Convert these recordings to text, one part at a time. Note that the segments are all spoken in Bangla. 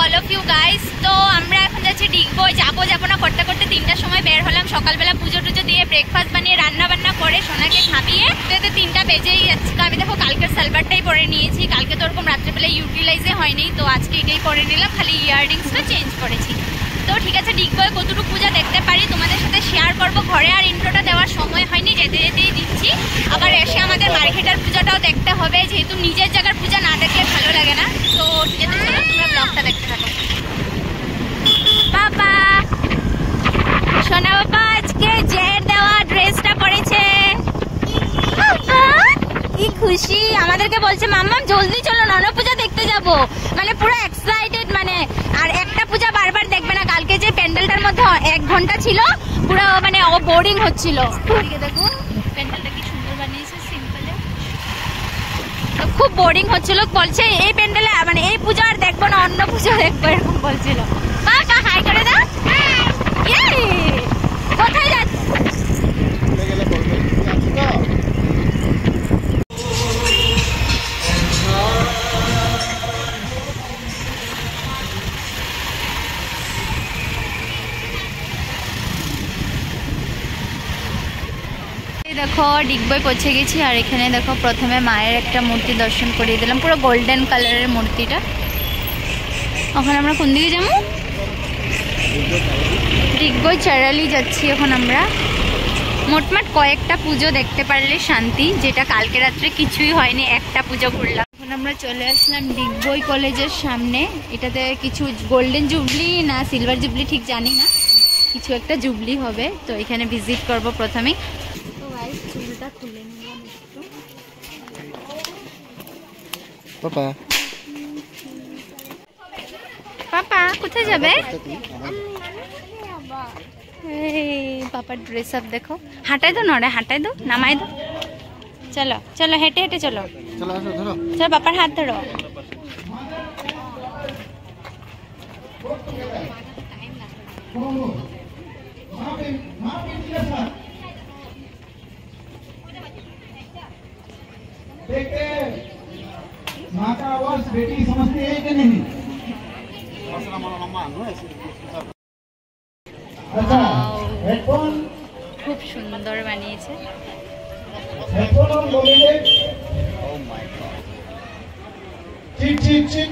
All of you guys. তো আমরা এখন যাচ্ছি ডিগবই, যাবো না করতে করতে 3টার সময় বের হলাম। সকালবেলা পুজো টুজো দিয়ে ব্রেকফাস্ট বানিয়ে রান্না বান্না করে সোনাকে খাবিয়ে 3টা বেজেই যাচ্ছে। আমি দেখো কালকের সালবারটাই পরে নিয়েছি, কালকে তো ওরকম রাত্রেবেলা ইউটিলাইজে হয়নি, তো আজকে এটাই পরে নিলাম, খালি ইয়াররিংসটা চেঞ্জ করেছি। তো ঠিক আছে, ডিগবই কতটুকু পূজা দেখতে পারি তোমাদের সাথে শেয়ার করবো। ঘরে আর ইন্ট্রোটা দেওয়ার সময় হয়নি, যেতে যেতেই দিচ্ছি। আবার এসে আমাদের মার্কেটের পূজাটাও দেখতে হবে, যেহেতু নিজের জায়গার পূজা না দেখলে ভালো লাগে না। তো ঠিক আছে, চলো তোমরা ব্লগটা দেখতে থাকো। বাবা সোনা বাবা আজকে জের দেওয়া ড্রেসটা পরেছে, কি খুশি। আমাদেরকে বলছে মাম্মাম জলদি চলো নন পূজা দেখতে যাব, মানে পুরো এক্সাইটেড। মানে আর একটা পূজা বারবার দেখবে না। কালকে যে প্যান্ডেলটার মধ্যে 1 ঘন্টা ছিল, পুরো মানে বোরিং হচ্ছিল। দেখো প্যান্ডেলটা কি সুন্দর বানিয়েছে, সিম্পলে, তো খুব বোরিং হচ্ছিল। বলছে এই প্যান্ডেলে মানে এই পূজা আর দেখবো না, অন্য পূজা দেখবো, এরকম বলছিল। বাবা হাই করে দাও। কোথায় যাচ্ছে? দেখো ডিগবই পৌঁছে গেছি, আর এখানে দেখো প্রথমে মায়ের একটা মূর্তি দর্শন করিয়ে দিলাম, পুরো গোল্ডেন কালারের মূর্তিটা। এখন আমরা কোন দিকে যাবো? ডিগবই চারালি যাচ্ছি এখন আমরা। মোটমাট কয়েকটা পুজো দেখতে পারলে শান্তি, যেটা কালকে রাত্রে কিছুই হয়নি, একটা পুজো করলাম। এখন আমরা চলে আসলাম ডিগবই কলেজের সামনে। এটাতে কিছু গোল্ডেন জুবলি না সিলভার জুবলি ঠিক জানি না, কিছু একটা জুবলি হবে, তো এখানে ভিজিট করব প্রথমেই। তো গাইস চুলটা খুলে নিলাম একটু। পাপা পাপা কোথায় যাবে? পাপার ড্রেস আপ দেখো, হাঁটাই দো নড়ে, হাঁটাই দো, নামাই দো। চলো চলো হেঁটে হেঁটে চলো, চলো পাপার হাত ধরো। माँ का आवाज बेटी समझती है कि नहीं? अच्छा हेडफोन খুব সুন্দর বানিয়েছে। हेडफोन और बोलेंगे ओह माय गॉड चिक चिक चिक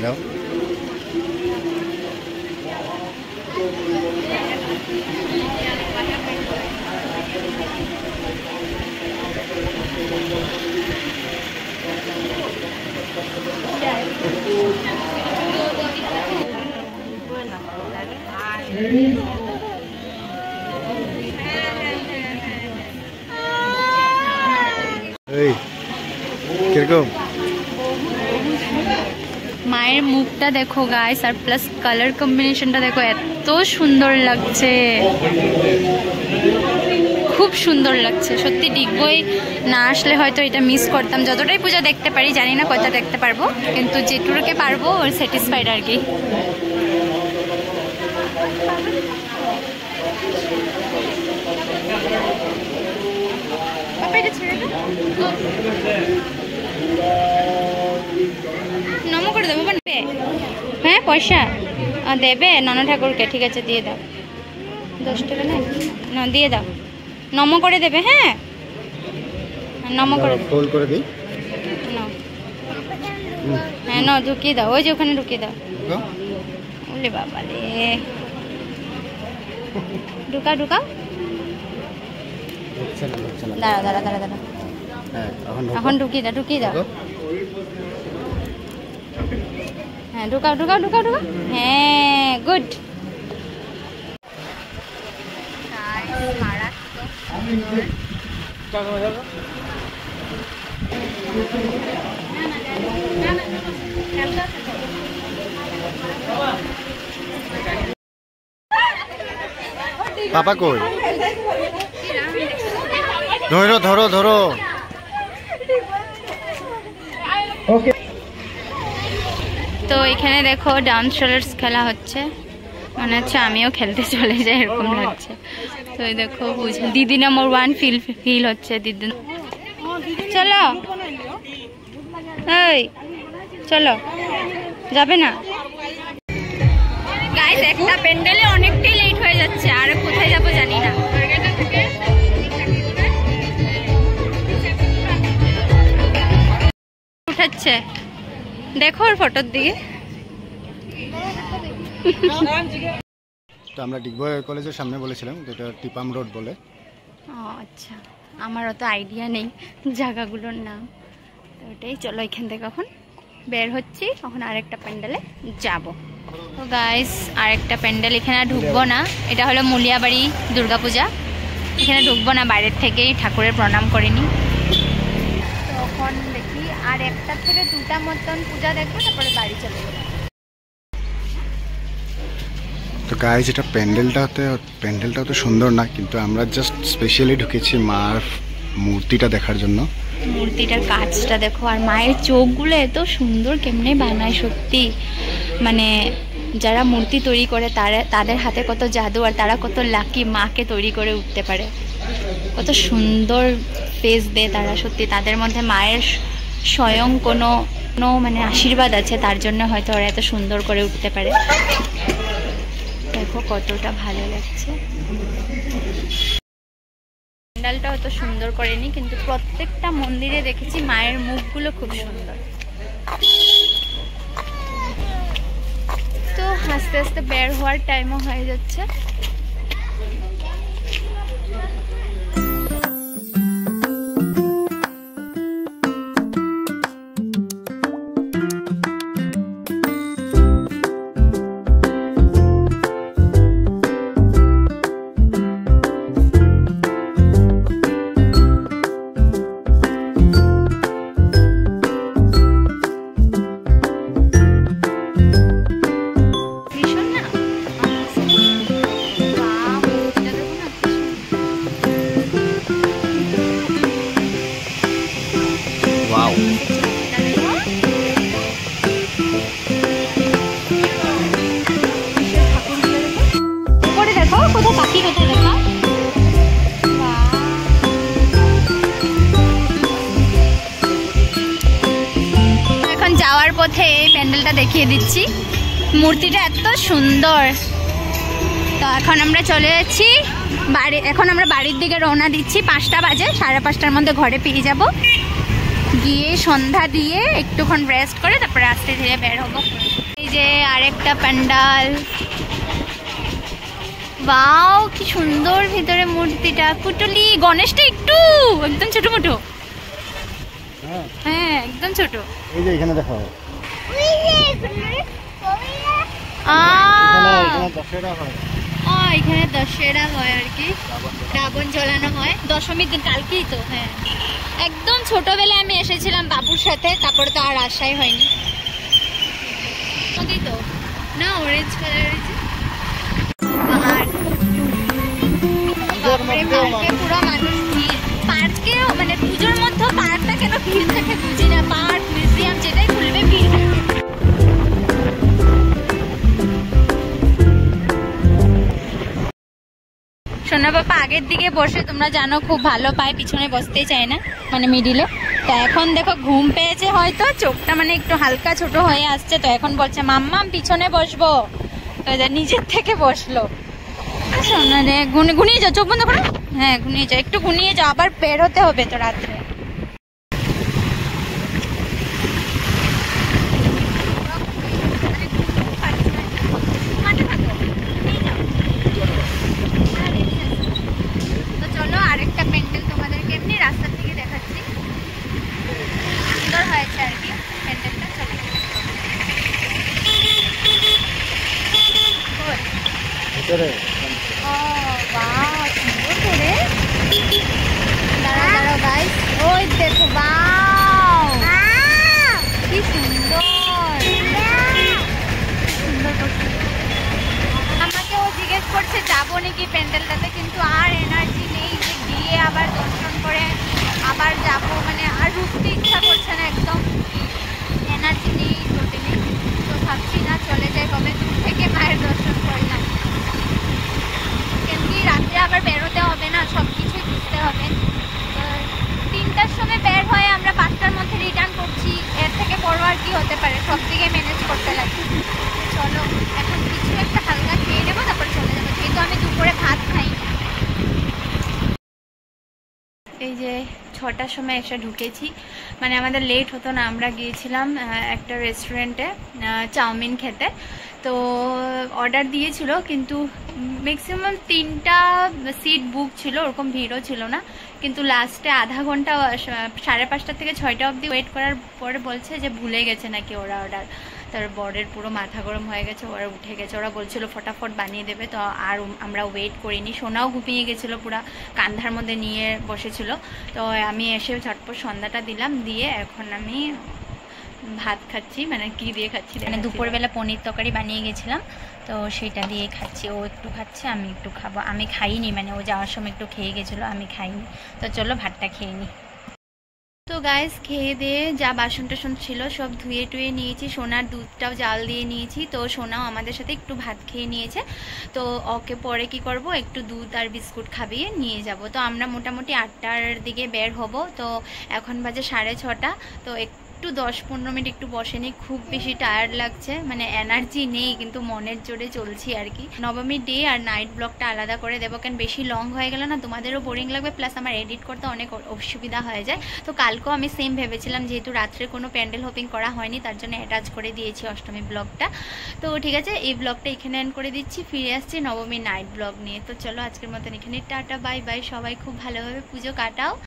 लो কিরকম মায়ের মুখটা দেখো গাইস, আর প্লাস কালার কম্বিনেশনটা দেখো, এত সুন্দর লাগছে, খুব সুন্দর লাগছে সত্যি। ডিগবই না আসলে হয়তো এটা মিস করতাম। যতটাই পূজা দেখতে পারি, জানি না কয়টা দেখতে পারবো, কিন্তু যেটুকুকে পারবো ওর স্যাটিসফাইড আর কি। নম করে দেবো বানবে, হ্যাঁ পয়সা দেবে নানা ঠাকুরকে, ঠিক আছে দিয়ে দাও, 10 টাকা না দিয়ে দাও, নম করে দেবে। হ্যাঁ নম করে ফোল্ড করে দিই, হ্যাঁ ন ঢুকিয়ে দাও, ওই যে ওখানে ঢুকিয়ে দাও। ওলে বাবা রে, ঢুকাও ঢুকাও, দাঁড়া দাঁড়া দাঁড়া দাঁড়া, এখন ঢুকিয়ে দাও ঢুকিয়ে দাও। হ্যাঁ ঢুকাও ঢুকাও ঢুকাও ঢুকাও, হ্যাঁ গুড। পাপা কই? ধরো ধরো ধরো। তো এখানে দেখো ডান্স শোলার্স খেলা হচ্ছে, মনে হচ্ছে আমিও খেলতে চলে যাই এরকম লাগছে। তো দেখো বুঝে দিদি নাম্বার 1 ফিল হচ্ছে, দিদি চলো এই চলো যাবে না গাইস একটা প্যান্ডেলে অনেকটাই লেট হয়ে যাচ্ছে আর কোথায় যাবো জানি না উঠাচ্ছে দেখো ওর ফটোর দিকে তো আমরা ডিগবয় কলেজের সামনে বলেছিলাম যেটা টিপাম রোড বলে। ও আচ্ছা আমার অত আইডিয়া নেই জায়গাগুলোর নাম তো ওটাই চলো এখান থেকে এখন বের হচ্ছি এখন আরেকটা প্যান্ডেলে যাব তো গাইস আরেকটা প্যান্ডেল এখানে ঢুকবো না এটা হলো মুলিয়াবাড়ি দুর্গাপূজা এখানে ঢুকবো না বাইরের থেকেই ঠাকুরের প্রণাম করে নি তখন দেখি আর একটা থেকে দুটা মতন পূজা দেখবো তারপরে বাড়ি চলে যাবো তো গাইজ এটা প্যান্ডেলটা তো সুন্দর না কিন্তু আমরা জাস্ট স্পেশালি ঢুকেছি মার মূর্তিটা দেখার জন্য মূর্তিটার কাজটা দেখো আর মায়ের চোখগুলো এত সুন্দর কেমনে বানায় সত্যি মানে যারা মূর্তি তৈরি করে তাদের হাতে কত জাদু আর তারা কত লাকি মাকে তৈরি করে উঠতে পারে কত সুন্দর ফেস দেয় তারা সত্যি তাদের মধ্যে মায়ের স্বয়ং কোনো মানে আশীর্বাদ আছে তার জন্য হয়তো ওরা এত সুন্দর করে উঠতে পারে দেখো কতটা ভালো লাগছে প্যান্ডেলটা অত সুন্দর করেনি কিন্তু প্রত্যেকটা মন্দিরে দেখেছি মায়ের মুখগুলো খুব সুন্দর তো আস্তে আস্তে বের হওয়ার টাইমও হয়ে যাচ্ছে পথে এই প্যান্ডেলটা দেখিয়ে দিচ্ছি মূর্তিটা এত সুন্দর তো এখন আমরা চলে যাচ্ছি এখন আমরা বাড়ির দিকে রওনা দিচ্ছি 5টা বাজে 5:30টার মধ্যে ঘরে পেয়ে যাব গিয়ে সন্ধ্যা দিয়ে একটুক্ষণ রেস্ট করে তারপরে আস্তে ধীরে বের হবো এই যে আরেকটা প্যান্ডেল ওয়াও কি সুন্দর ভিতরে মূর্তিটা কুটুলি গণেশটা একটু একদম ছোট মোটো হ্যাঁ একদম ছোট এই যে এখানে দেখো এখানে দশেরা হয় আর কি রাবণ জ্বলানো হয় দশমীর দিন কালকেই তো হ্যাঁ একদম ছোটবেলায় আমি এসেছিলাম বাবুর সাথে তারপরে তো আর আসাই হয়নি তো না অরেঞ্জ কালারের পুরো মানুষ ভিড় পার্কেও মানে পুজোর মধ্যে পার্কটা কেন ভিড় থাকে বুঝি না পার্ক মিউজিয়াম যেটাই খুলবে ভিড় থাকে সোনা বাবা আগের দিকে বসে তোমরা জানো খুব ভালো পায় পিছনে বসতেই চায় না মানে মিডিলে তো এখন দেখো ঘুম পেয়েছে হয়তো চোখটা মানে একটু হালকা ছোট হয়ে আসছে তো এখন বলছে মাম্মাম পিছনে বসবো তো নিজের থেকে বসলো সোনা রে ঘুনিয়ে যাও চোখ বন্ধ করো হ্যাঁ ঘুনিয়ে যাও একটু ঘুনিয়ে যাও আবার বের হতে হবে তো রাত্রে তো চলো আরেকটা প্যান্ডেল তোমাদেরকে এমনি রাস্তা থেকে দেখাচ্ছি সুন্দর হয়েছে আর কি প্যান্ডেলটা চলো সুন্দর করে দাঁড়াও গাইস ওই দেখো বাও কি সুন্দর আমাকে ও জিজ্ঞেস করছে যাবো নাকি প্যান্ডেলটাতে কিন্তু আর এনার্জি নেই যে গিয়ে আবার দর্শন করে আবার যাবো মানে আর উঠতে ইচ্ছা করছে না একদম এনার্জি নেই টোটালি তো ভাবছি না চলে যাই কবে দূর থেকে মায়ের দর্শন করলাম কেমনি রাত্রে আবার বেরোতে হবে না সব কিছুই বুঝতে হবে তো 3টার সময় বের এই যে 6টার সময় এসে ঢুকেছি, মানে আমাদের লেট হতো না। আমরা গিয়েছিলাম একটা রেস্টুরেন্টে চাউমিন খেতে, তো অর্ডার দিয়েছিল কিন্তু ম্যাক্সিমাম 3টা সিট বুক ছিল, ওরকম ভিড়ও ছিল না। কিন্তু লাস্টে আধা ঘন্টা 5:30 থেকে 6টা অবধি ওয়েট করার পরে বলছে যে ভুলে গেছে নাকি ওরা অর্ডার। তার বরের পুরো মাথা গরম হয়ে গেছে, ওরা উঠে গেছে, ওরা বলছিল ফটাফট বানিয়ে দেবে। তো আর আমরা ওয়েট করিনি, সোনাও ঘুমিয়ে গেছিলো, পুরো কান্ধার মধ্যে নিয়ে বসেছিল। তো আমি এসে ঝটপট সন্ধ্যাটা দিলাম, দিয়ে এখন আমি ভাত খাচ্ছি। মানে কি দিয়ে খাচ্ছি, মানে দুপুরবেলা পনির তরকারি বানিয়ে গেছিলাম, তো সেটা দিয়ে খাচ্ছি। ও একটু খাচ্ছে, আমি একটু খাবো। আমি খাইনি, মানে ও যাওয়ার সময় একটু খেয়ে গেছিলো, আমি খাইনি। তো চলো ভাতটা খেয়ে নিই। তো গাইস খেয়ে দিয়ে যা বাসন টাসন ছিল সব ধুয়ে টুয়ে নিয়েছি, সোনার দুধটাও জাল দিয়ে নিয়েছি। তো সোনাও আমাদের সাথে একটু ভাত খেয়ে নিয়েছে, তো ওকে পরে কি করব, একটু দুধ আর বিস্কুট খাইয়ে নিয়ে যাব। তো আমরা মোটামুটি 8টার দিকে বের হব। তো এখন বাজে 6:30। তো একটু 10-15 মিনিট একটু বসে নিই, খুব বেশি টায়ার্ড লাগছে, মানে এনার্জি নেই, কিন্তু মনের জোরে চলছি আর কি। নবমীর ডে আর নাইট ব্লগটা আলাদা করে দেবো, কারণ বেশি লং হয়ে গেলে না তোমাদেরও বোরিং লাগবে, প্লাস আমার এডিট করতে অনেক অসুবিধা হয়ে যায়। তো কালকেও আমি সেম ভেবেছিলাম, যেহেতু রাত্রে কোনো প্যান্ডেল হোপিং করা হয়নি, তার জন্য অ্যাটাচ করে দিয়েছি অষ্টমী ব্লগটা। তো ঠিক আছে, এই ব্লগটা এখানে এন্ড করে দিচ্ছি, ফিরে আসছি নবমীর নাইট ব্লগ নিয়ে। তো চলো আজকের মতন এখানে টাটা, বাই বাই। সবাই খুব ভালোভাবে পুজো কাটাও।